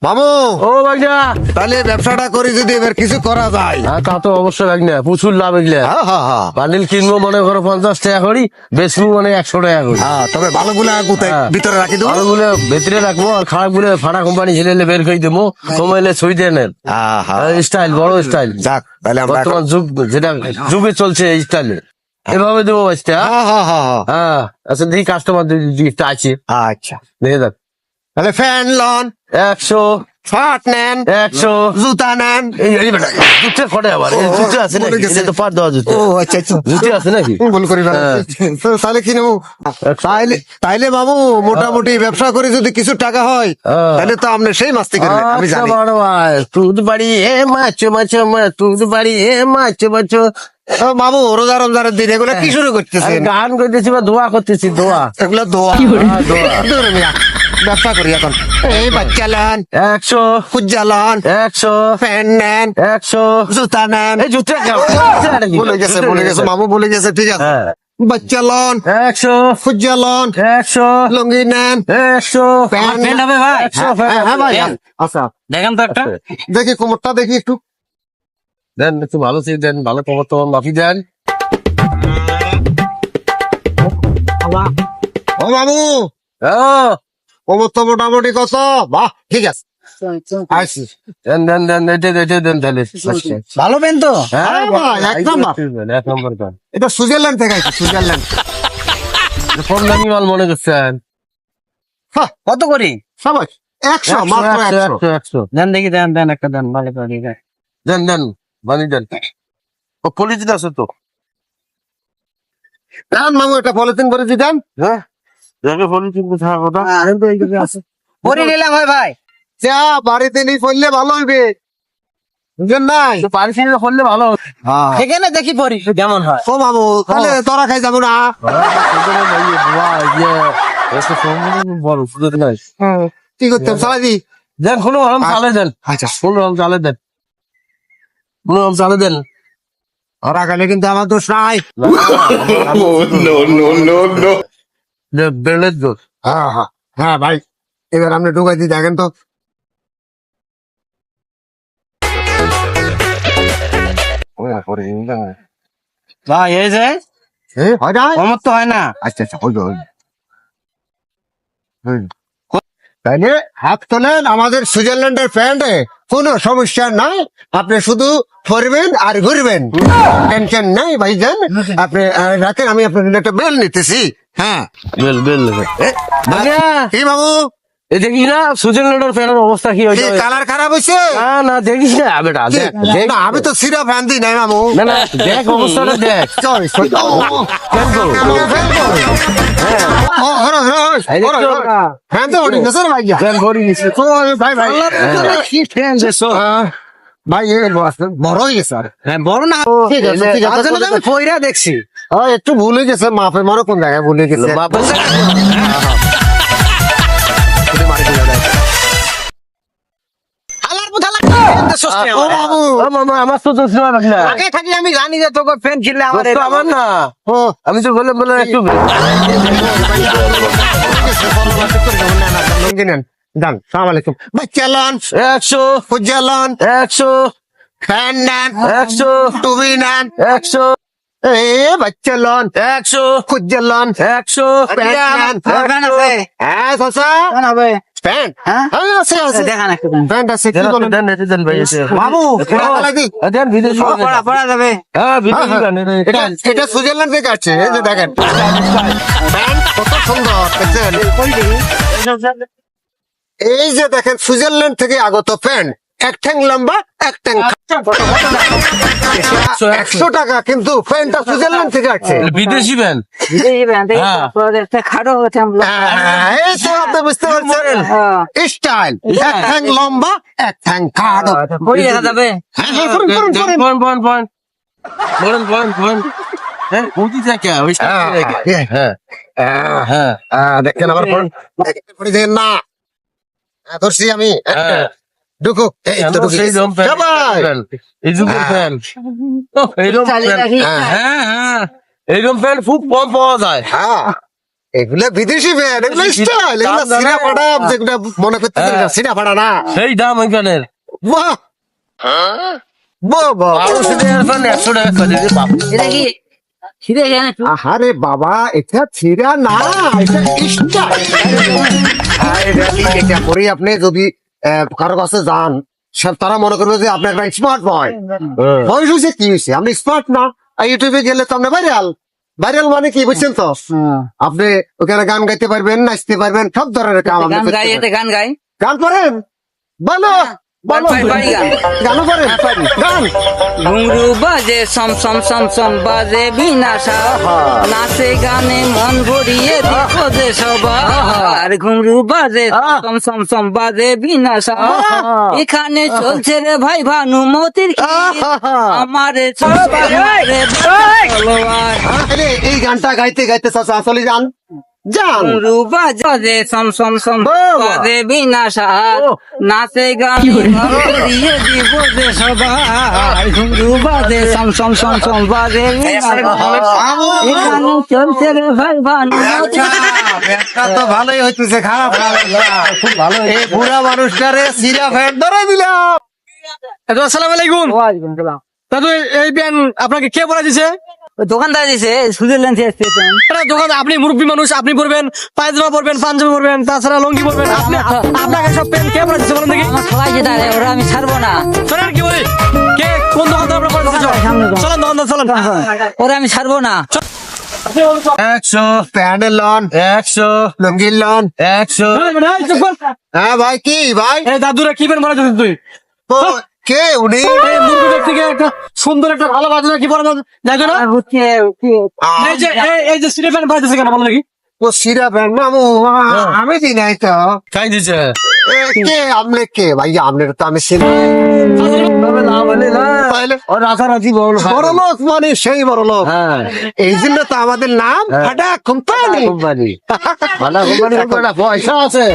মামু ও ভাগনা, তাহলে ব্যবসাটা করি যদি এবার কিছু করা যায়। তা তো অবশ্যই ভাগনা, প্রচুর লাভ এগুলা। হ্যাঁ হ্যাঁ হ্যাঁ বান্ডিল কিনবো মনে করো 50 টাকা করি, বেচবো মানে 100 টাকা করি। হ্যাঁ, তবে ভালোগুলো কোথায় হ্যাঁ। ভিতরে রাখি দেবো। ভালোগুলো ভেতরে রাখবো, আর খারাপ গুলো ফাটা কোম্পানি ছেলে বের করে দেবো, কমাইলে ছুঁই দেন। হ্যাঁ হ্যাঁ স্টাইল, বড় স্টাইল। যাক তাহলে আমরা এখন- বর্তমান যুগ যেটা যুগে চলছে এই স্টাইলে এভাবে দেবো বাঁচতে। হ্যাঁ হ্যাঁ হ্যাঁ হ্যাঁ হ্যাঁ, আচ্ছা দেখি কাস্টমার দিকটা আছে, আচ্ছা দেখে যাক। তাহলে ফ্যান লন, 100, শার্ট নেন, 100। জুতা নেন। এই বেটা জুতে ফটে আবার, এই জুতে আছে বলে নাকি? গেছে। এটা তো পার দেওয়া জুতে। ও আচ্ছা আচ্ছা জুতে আছে নাকি? ভুল করি না। হ্যাঁ। তো তাহলে কি নেবো? তাইলে বাবু মোটামুটি ব্যবসা করে যদি কিছু টাকা হয় হ্যাঁ। তাহলে তো আপনি সেই মাস্তি করবেন আমি আচ্ছা জানি। বড় ভাই, তুদ বাড়ি এ মাছ মাছ তুদ বাড়ি এ মাছ মাছ। ও বাবু রোজা রমজানের দিন এগুলো কি শুরু আরে করতেছেন? গান করতেছি বা দোয়া করতেছি, দোয়া। এগুলো দোয়া। হ্যাঁ, দোয়া। দূরে মিয়া, ব্যবসা করি এখন। এই বাচ্চা লন, 100, খুজ্জা লন, 100, ফ্যান নেন, 100। জুতা নেন। এই জুতে বলে গেছে মামু বলে গেছে, ঠিক আছে। হ্যাঁ, বাচ্চা লন, 100, খুজ্জা লন, 100, লুঙ্গি নেন, 100। প্যান্ট প্যান্ট হবে ভাই? 100 হ্যাঁ, হ্যাঁ ভাই, প্যান্ট। আচ্ছা দেখেন তো একটা। দেখি কোমরটা দেখি একটু। দেন একটু ভালো সিট দেন, ভালো খবর তোমার মাফি দেন। ও মামু হ্যাঁ, কোমর তো মোটামুটি কত? বাহ ঠিক আছে আসছি। দেন দেন দেন, এটা দেন তাহলে। ভালো প্যান্ট তো? হ্যাঁ ভাই, এক নাম্বার। এক নম্বর দেন। এটা সুইজারল্যান্ড থেকে আসছে, সুইজারল্যান্ড। কম দামি মাল মনে করছেন? হ্যাঁ, কত করি? সবাই 100 মাত্র 100। 100। দেন দেখি, দেন একটা দেন, ভালো করে দেন। দেন দেন, বানি দেন। ও পলিথিন আছে তো? দেন মামু এটা পলিথিন করে দিতেন। হ্যাঁ, দেখে পলিথিন কোথায় কথা? পরি নিলাম হয় ভাই। যা বাড়িতে নিয়ে পড়লে ভালো হইবে, বুঝলেন নাই? পারিস করলে ভালো হতো। এখানে দেখি পরি কেমন হয়। ও মামু তাহলে তোরা খাই যাবো না? বড় সুযোগ নাই। কি করতাম চালাই দি? দেন কোনো রকম চালে দেন, আচ্ছা কোনো রকম চালে দেন, কোনো রকম চালে দেন। ওরা গেলে কিন্তু আমার দোষ নাই। বেলের দোষ। হ্যাঁ হ্যাঁ হ্যাঁ ভাই, এবার আপনি ঢুকাই দিয়ে দেখেন তো। ভাই এই যে হয় না? কমত তো হয় না। আচ্ছা আচ্ছা হইবে হইবে। তাইলে হাত তোলেন, আমাদের সুইজারল্যান্ডের প্যান্টে কোনো সমস্যা নাই। আপনি শুধু পরবেন আর ঘুরবেন, টেনশন নাই ভাইজান। আপনি রাখেন, আমি আপনার জন্য একটা বেল নিতেছি। হ্যাঁ বেল বেল কি বাবু, এই দেখিস না সুইজারল্যান্ডের ফ্যানের অবস্থা কি হয়েছে? কালার খারাপ হয়েছে? না না দেখিস না বেটা, কি? দেখ দেখ। না, আমি তো সিরা ফ্যান দিই নাই মামু। না না দেখ অবস্থাটা দেখ। Sorry, sorry. ফ্যান করো। এই দেখ তো। ফ্যান তো উঠে গেছে রে ভাইয়া। ফ্যান ভরি নিছে। ভাই ভাই কি ফ্যান দেছো? ভাই বড় হয়ে গেছে আর। হ্যাঁ বড় না। ঠিক আছে ঠিক তার জন্য তো আছে। আমি পয়রা দেখছি। একটু ভুলে গেছে, মাপে মারো কোন জায়গায় ভুলে গেছে। বাবা আলার বুধা লাগবে। ফ্যান দেছো কে ও আমার? বাবু, ও মামা আমার তো দোষ না রাখলা। আগে থাকি আমি জানি যে তোকে ফ্যান কিনলে আমার দোষ তো আমার না, ও আমি তো বলে বলে একটু লুঙ্গি নেন, যান, সালাম আলাইকুম। বাচ্চা লন, 100, ফুজ্জা লন, 100, ফ্যান নেন, 100, টুপি নেন, 100, বাচ্চা লন, 100, ফুজ্জা লন, 100, প্যান্ট নেন। ফ্যান আছে। হ্যাঁ চাচা, ফ্যান হবে। প্যান্ট হ্যাঁ? আছে আছে, দেখান একটু দেন। প্যান্ট আছে, কি দেন বলেন? দেন এতে দেন ভাই এসে। বাবু এটা চালাই দি। দেন বিদেশি পড়া পড়া যাবে। হ্যাঁ বিদেশি গান এটা এটা সুইজারল্যান্ড থেকে আসছে, এই যে দেখেন প্যান্ট কত সুন্দর দেখছেন? এই যে দেখেন সুইজারল্যান্ড থেকে আগত প্যান্ট, এক ঠ্যাং লম্বা এক ঠ্যাং 100 টাকা, কিন্তু প্যান্টটা সুইজারল্যান্ড থেকে আসছে। বিদেশি ব্যান। এই ফ্যান থেকে হ্যাঁ। পরে একটা খাটো হচ্ছে আমরা। এই তো আপনি বুঝতে পারছেন হ্যাঁ। স্টাইল, এক ঠ্যাং লম্বা এক ঠ্যাং খাটো। পরি দেখা যাবে। হ্যাঁ, হ্যাঁ, করুন, করুন, করুন। বলেন হ্যাঁ বুঝি থাকে ওই হ্যাঁ, হ্যাঁ হ্যাঁ দেখেন আবার পরে দেখেন না। ধরছি আমি হ্যাঁ ঢুকুক, এই তো ঢুকে সেই গেছে। রকম ফ্যান, সবাই। এই যুগের ফ্যান, এইরকম চালিয়ে ফ্যান। রাখি। হ্যাঁ, হ্যাঁ হ্যাঁ এইরকম ফ্যান খুব কম পাওয়া যায়। হ্যাঁ এগুলো বিদেশি ফ্যান, এগুলো স্টাইল, এগুলো দাম জানে? সিরা ফাটা, যেগুলো মনে করতে সিরা ফাটা না। সেই দাম ওইখানের বাহ বাহ বাহ। 1200 টাকার ফ্যান 100 টাকা করে রে বাপ। এটা কি ছিঁড়ে যায় না? আরে বাবা, এটা ছিড়া না, এটা স্টাইল। এটা পরে আপনি যদি কারো কাছে যান, সব তারা মনে করবে যে আপনি একটা স্মার্ট বয়। বয়স হয়েছে কি হয়েছে, আপনি স্মার্ট না। আর ইউটিউবে গেলে তো আপনি ভাইরাল। ভাইরাল মানে কি বুঝছেন তো? আপনি ওখানে গান গাইতে পারবেন, নাচতে পারবেন, সব ধরনের কাম আপনি গান করতে গাই, পারবেন। এতে গান গাই। গান করেন, বলো বলো, পারি গান। গানও করেন, গান। ঘুংরু বাজে সম সম সম সম বাজে বিনাশা, নাচে গানে মন ভরিয়ে দিব যে সবার। ঘুংরু বাজে সম সম সম বাজে বিনাশা, এখানে চলছে রে ভাই ভানুমতির ক্ষীর, আমারে চলছে রে তলোয়ার। আরে এই গানটা গাইতে গাইতে চাচা আসলে যান যান। ঘুংরু বাজে সম সম সম বাজে বিনাশা, নাচে গানে মন ভরিয়ে দিব যে সবার। ঘুংরু বাজে সম সম সম সম বাজে বিনাশা, এখানে চলছে রে ভাই ভানুমতি। ব্যাটটা তো ভালোই হইতেছে, খারাপ না। খুব ভালো, এই বুড়া মানুষটারে সিরা ফ্যান ধরে দিলাম। আসসালামু আলাইকুম দাদু। এই প্যান আপনাকে কে পড়া দিছে? ওই দোকানদার দিছে, সুইজারল্যান্ড থেকে এসেছেন। এটা দোকান, আপনি মুরব্বী মানুষ, আপনি পরবেন পায়জামা পরবেন, পাঞ্জাবি পরবেন, তাছাড়া লঙ্গি পরবেন। আপনি আপনাকে সব প্যান কে পড়া দিছে বলেন দেখি? আমার সবাই যেটা রে, ওরা আমি ছাড়বো না। শোনেন কি বলি, কে কোন দোকানদার আপনার পড়া দিছে? চলেন দোকানদার চলেন। ওরা আমি ছাড়বো না। 100 প্যান্ডেল লন, 100 লুঙ্গির লন। 100। হ্যাঁ ভাই, কি ভাই? এই দাদুরা কি প্যান পড়া দিছিস তুই? তো কে উনি? এই মুরব্বীদের থেকে একটা সুন্দর একটা ভালো বাজনা কি পড়া যাইতো না? এই যে এই যে সিনে প্যান পড়া দিছে কেন বলেন দেখি? ও সিরা ফ্যান মামু, আমি দিই নাই তো। কাই দিছে? কে আপনি, কে ভাই? আপনার তো আমি চিনি। তাহলে ও রাতারাতি বল। বড় লোক মানে সেই বড় লোক। হ্যাঁ এই জন্য তো আমাদের নাম ফাটা কোম্পানি। কোম্পানি, ভালো কোম্পানি, পয়সা আছে।